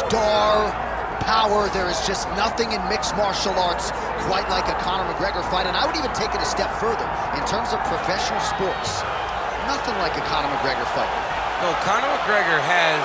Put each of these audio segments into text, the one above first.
star power. There is just nothing in mixed martial arts quite like a Conor McGregor fight, and I would even take it a step further. In terms of professional sports, nothing like a Conor McGregor fight. No, Conor McGregor has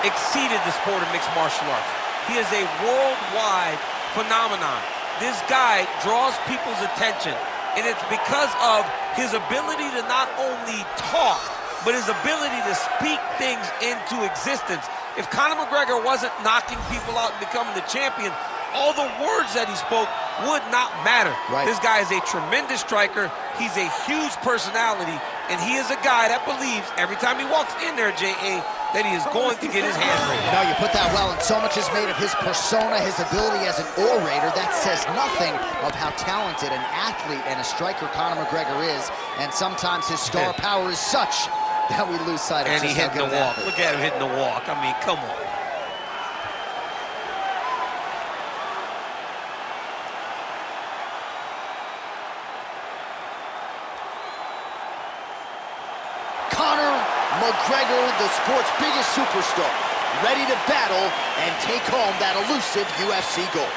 exceeded the sport of mixed martial arts. He is a worldwide phenomenon. This guy draws people's attention, and it's because of his ability to not only talk, but his ability to speak things into existence. If Conor McGregor wasn't knocking people out and becoming the champion, all the words that he spoke would not matter. Right. This guy is a tremendous striker. He's a huge personality, and he is a guy that believes every time he walks in there, J.A., that he is going to get his hands raised. No, you put that well, and so much is made of his persona, his ability as an orator. That says nothing of how talented an athlete and a striker Conor McGregor is, and sometimes his star power is such that we lose sight of and just he hitting the walk. athlete. Look at him hitting the walk. I mean, come on. Conor McGregor, the sport's biggest superstar, ready to battle and take home that elusive UFC gold.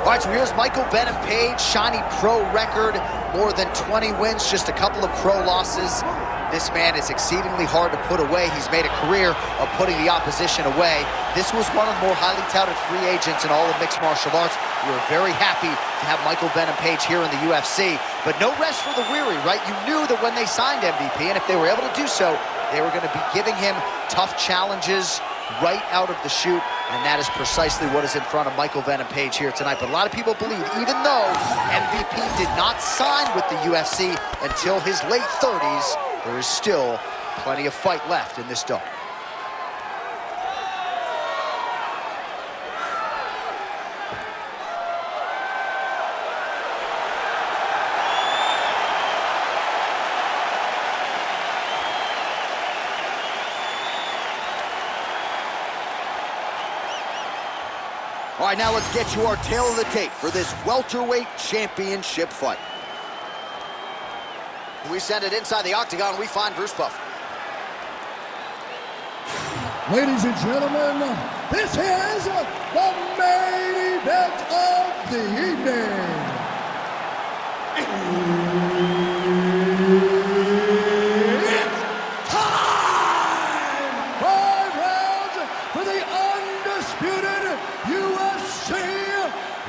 All right, so here's Michael Venom Page, shiny pro record, more than 20 wins, just a couple of pro losses. This man is exceedingly hard to put away. He's made a career of putting the opposition away. This was one of the more highly touted free agents in all of mixed martial arts. We were very happy to have Michael Venom Page here in the UFC, but no rest for the weary, right? You knew that when they signed MVP, and if they were able to do so, they were going to be giving him tough challenges right out of the chute, and that is precisely what is in front of Michael Venom Page here tonight. But a lot of people believe, even though MVP did not sign with the UFC until his late 30s, there is still plenty of fight left in this dome. All right, now let's get you our tail of the tape for this welterweight championship fight. We send it inside the octagon. We find Bruce Buffer. Ladies and gentlemen, this is the main event of the evening. It's time! 5 rounds for the undisputed UFC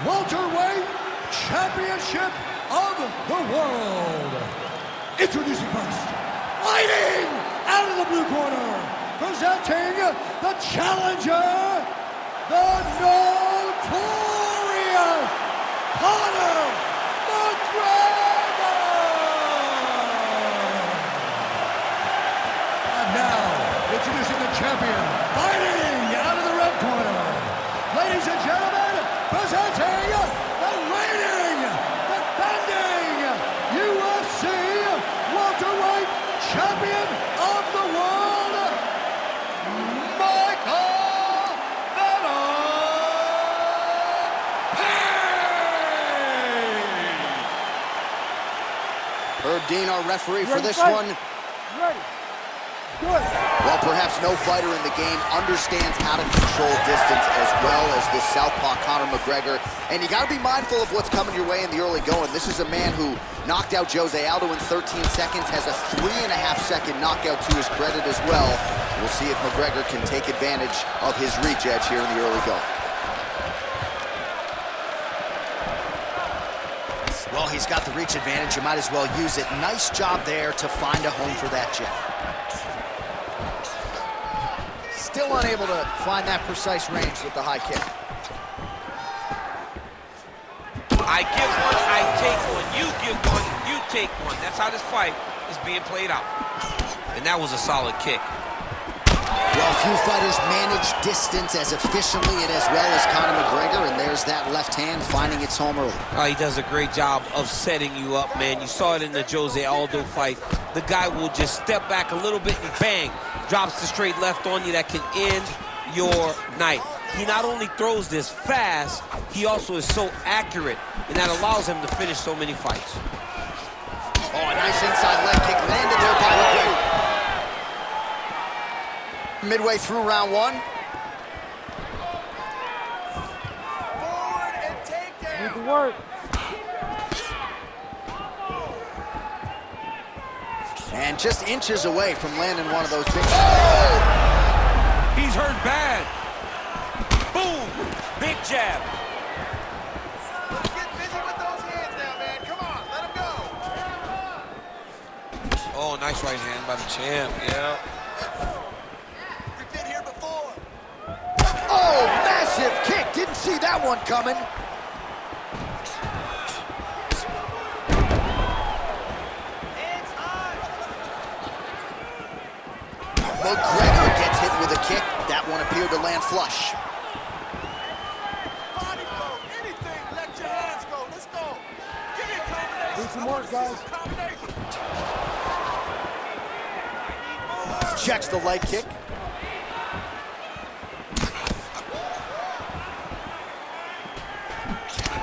welterweight championship of the world. Introducing first, fighting out of the blue corner, presenting the challenger, the notorious Conor McGregor. And now, introducing the champion, fighting out of the red corner. Ladies and gentlemen, presenting the reigning, defending UFC welterweight champion of the world, Michael Venom Page. Herb Dean, our referee for this one. Ready. Good. Well, perhaps no fighter in the game understands how to control distance as well as this southpaw Conor McGregor. And you got to be mindful of what's coming your way in the early going. This is a man who knocked out Jose Aldo in 13 seconds, has a 3.5-second knockout to his credit as well. We'll see if McGregor can take advantage of his reach edge here in the early going. Well, he's got the reach advantage. You might as well use it. Nice job there to find a home for that jab. Still unable to find that precise range with the high kick. I give one, I take one. You give one, you take one. That's how this fight is being played out. And that was a solid kick. Well Few fighters manage distance as efficiently and as well as Conor McGregor, and there's that left hand finding its home early. Oh, he does a great job of setting you up, man. You saw it in the Jose Aldo fight. The guy will just step back a little bit and bang, drops the straight left on you that can end your night. He not only throws this fast, he also is so accurate, and that allows him to finish so many fights. Oh, a nice inside leg kick landed there by McGregor. Midway through round one. Forward and takedown. Need to work. And just inches away from landing one of those big... Oh! He's hurt bad. Boom! Big jab. Get busy with those hands now, man. Come on, let him go. Oh, nice right hand by the champ, yeah. We've been here before. Oh, massive kick. Didn't see that one coming. Hands high. McGregor gets hit with a kick. That one appeared to land flush. Body blow, anything. Let your hands go. Let's go. Give me a combination. Do some work, guys. Combination. Checks the leg kick.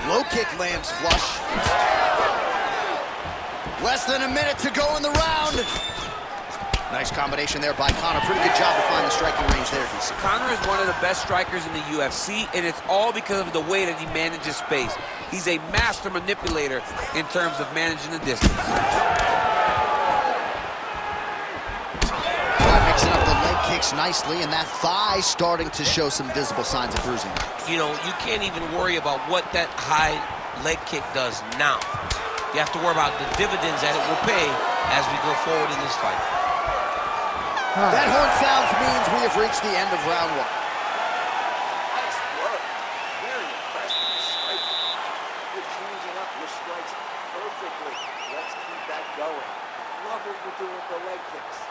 Low kick lands flush. Less than a minute to go in the round. Nice combination there by Conor. Pretty good job to find the striking range there, DC. Conor is one of the best strikers in the UFC, and it's all because of the way that he manages space. He's a master manipulator in terms of managing the distance. Mixing up the leg kicks nicely, and that thigh starting to show some visible signs of bruising. You know, you can't even worry about what that high leg kick does now. You have to worry about the dividends that it will pay as we go forward in this fight. That horn sounds means we have reached the end of round one. Nice work. Very impressive striking. You're changing up your strikes perfectly. Let's keep that going. Love what you're doing with the leg kicks.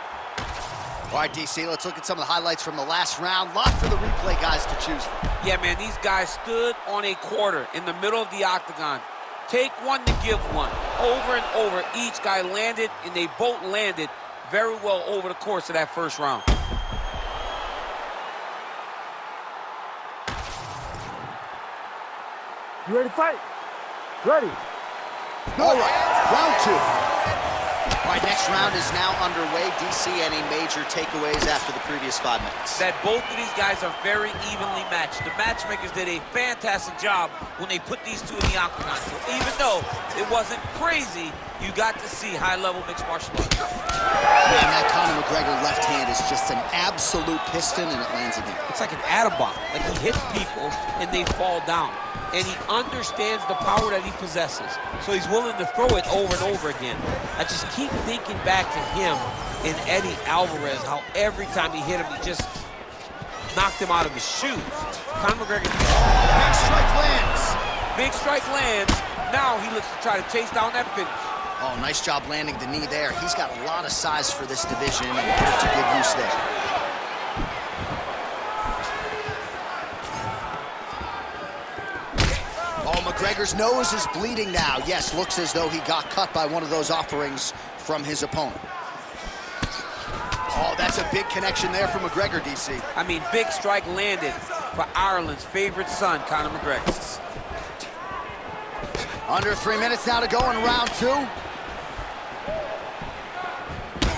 All right, DC, let's look at some of the highlights from the last round. Lot for the replay guys to choose from. Yeah, man, these guys stood on a quarter in the middle of the octagon. Take one to give one. Over and over, each guy landed, and they both landed very well over the course of that first round. You ready to fight? Ready. All right, round two. All right, next round is now underway. DC, any major takeaways after the previous 5 minutes? That both of these guys are very evenly matched. The matchmakers did a fantastic job when they put these two in the octagon. So even though it wasn't crazy, you got to see high-level mixed martial arts. Man, that Conor McGregor left hand is just an absolute piston, and it lands again. It's like an atom bomb. Like he hits people and they fall down. And he understands the power that he possesses. So he's willing to throw it over and over again. I just keep thinking back to him and Eddie Alvarez, how every time he hit him, he just knocked him out of his shoes. Conor McGregor. Big strike lands. Big strike lands. Now he looks to try to chase down that finish. Oh, nice job landing the knee there. He's got a lot of size for this division and put it to good use there. Oh, McGregor's nose is bleeding now. Yes, looks as though he got cut by one of those offerings from his opponent. Oh, that's a big connection there for McGregor, DC. I mean, big strike landed for Ireland's favorite son, Conor McGregor. Under 3 minutes now to go in round two.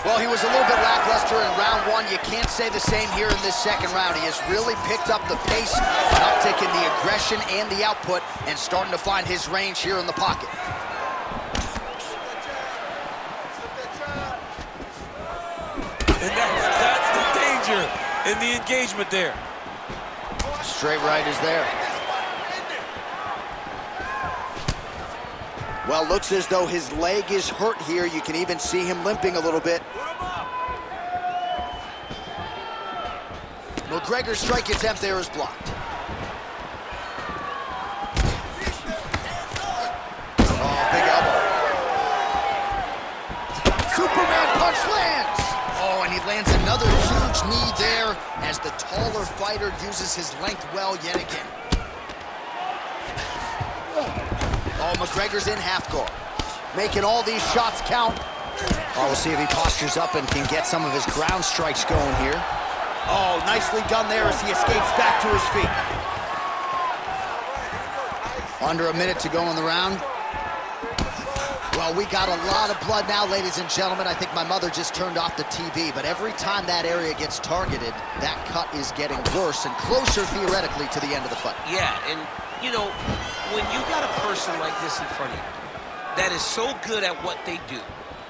Well, he was a little bit lackluster in round one. You can't say the same here in this second round. He has really picked up the pace, an uptick in the aggression and the output, and starting to find his range here in the pocket. And that's the danger in the engagement there. Straight right is there. Well, looks as though his leg is hurt here. You can even see him limping a little bit. McGregor's strike attempt there is blocked. Oh, big elbow. Superman punch lands. Oh, and he lands another huge knee there as the taller fighter uses his length well yet again. Oh, McGregor's in half guard, making all these shots count. Oh, we'll see if he postures up and can get some of his ground strikes going here. Oh, nicely done there as he escapes back to his feet. Under a minute to go in the round. Well, we got a lot of blood now, ladies and gentlemen. I think my mother just turned off the TV, but every time that area gets targeted, that cut is getting worse and closer, theoretically, to the end of the fight. Yeah, and, you know, when you got a person like this in front of you that is so good at what they do,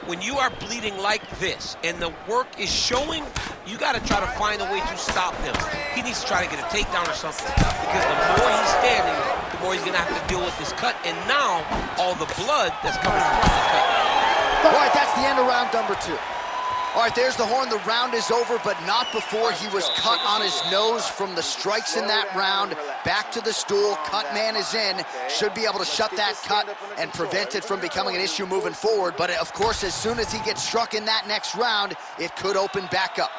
when you are bleeding like this and the work is showing, you got to try to find a way to stop him. He needs to try to get a takedown or something, because the more he's standing, the more he's going to have to deal with this cut, and now all the blood that's coming from the cut. All right, that's the end of round number 2. All right, there's the horn. The round is over, but not before he was cut on his nose from the strikes in that round. Back to the stool. Cut man is in. Should be able to shut that cut and prevent it from becoming an issue moving forward. But, of course, as soon as he gets struck in that next round, it could open back up.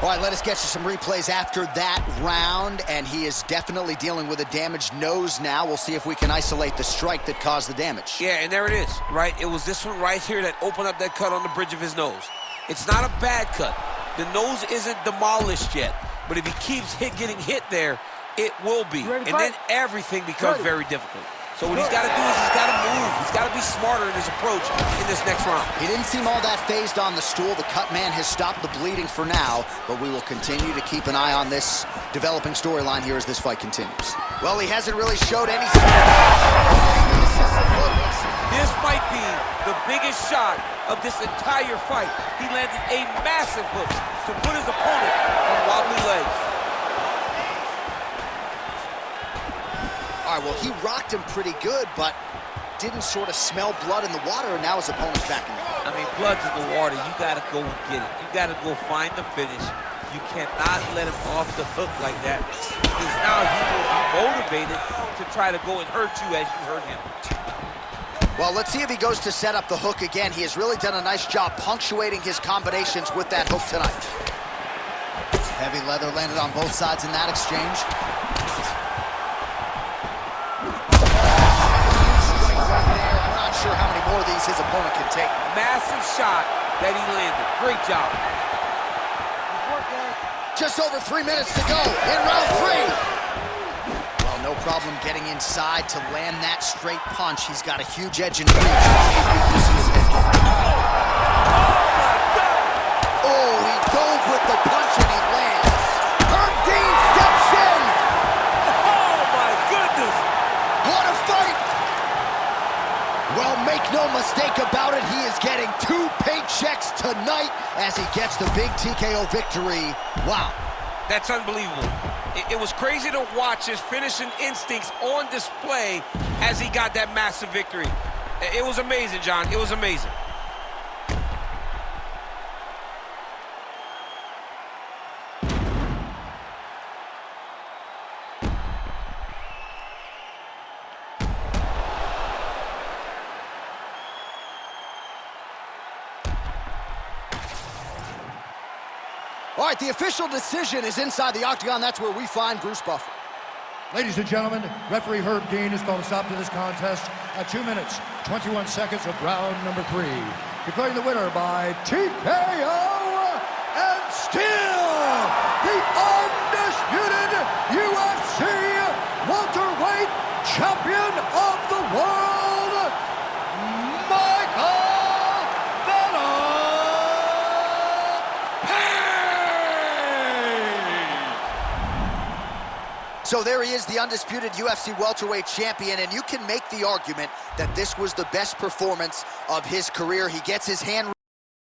All right, let us get you some replays after that round, and he is definitely dealing with a damaged nose now. We'll see if we can isolate the strike that caused the damage. Yeah, and there it is, right? It was this one right here that opened up that cut on the bridge of his nose. It's not a bad cut. The nose isn't demolished yet, but if he keeps getting hit there, it will be. And then everything becomes very difficult. So what he's got to do is he's got to move. He's got to be smarter in his approach in this next round. He didn't seem all that phased on the stool. The cut man has stopped the bleeding for now, but we will continue to keep an eye on this developing storyline here as this fight continues. Well, he hasn't really showed any... This might be the biggest shot of this entire fight. He landed a massive hook to put his opponent on wobbly legs. All right, well, he rocked him pretty good, but didn't sort of smell blood in the water, and now his opponent's back in the fight. I mean, blood's in the water. You got to go and get it. You got to go find the finish. You cannot let him off the hook like that, because now he will be motivated to try to go and hurt you as you hurt him. Well, let's see if he goes to set up the hook again. He has really done a nice job punctuating his combinations with that hook tonight. Heavy leather landed on both sides in that exchange. I'm not sure how many more of these his opponent can take. Massive shot that he landed. Great job. Just over 3 minutes to go in round 3. No problem getting inside to land that straight punch. He's got a huge edge in reach. Oh, he dove with the punch and he lands. Herb Dean steps in. Oh, my goodness. What a fight. Well, make no mistake about it. He is getting 2 paychecks tonight as he gets the big TKO victory. Wow. That's unbelievable. It was crazy to watch his finishing instincts on display as he got that massive victory. It was amazing, John. It was amazing. All right, the official decision is inside the octagon. That's where we find Bruce Buffer. Ladies and gentlemen, referee Herb Dean has called a stop to this contest at 2 minutes, 21 seconds of round number 3. Declaring the winner by TKO and still the undisputed UFC welterweight champion of the world, Michael Venom. So there he is, the undisputed UFC welterweight champion, and you can make the argument that this was the best performance of his career. He gets his hand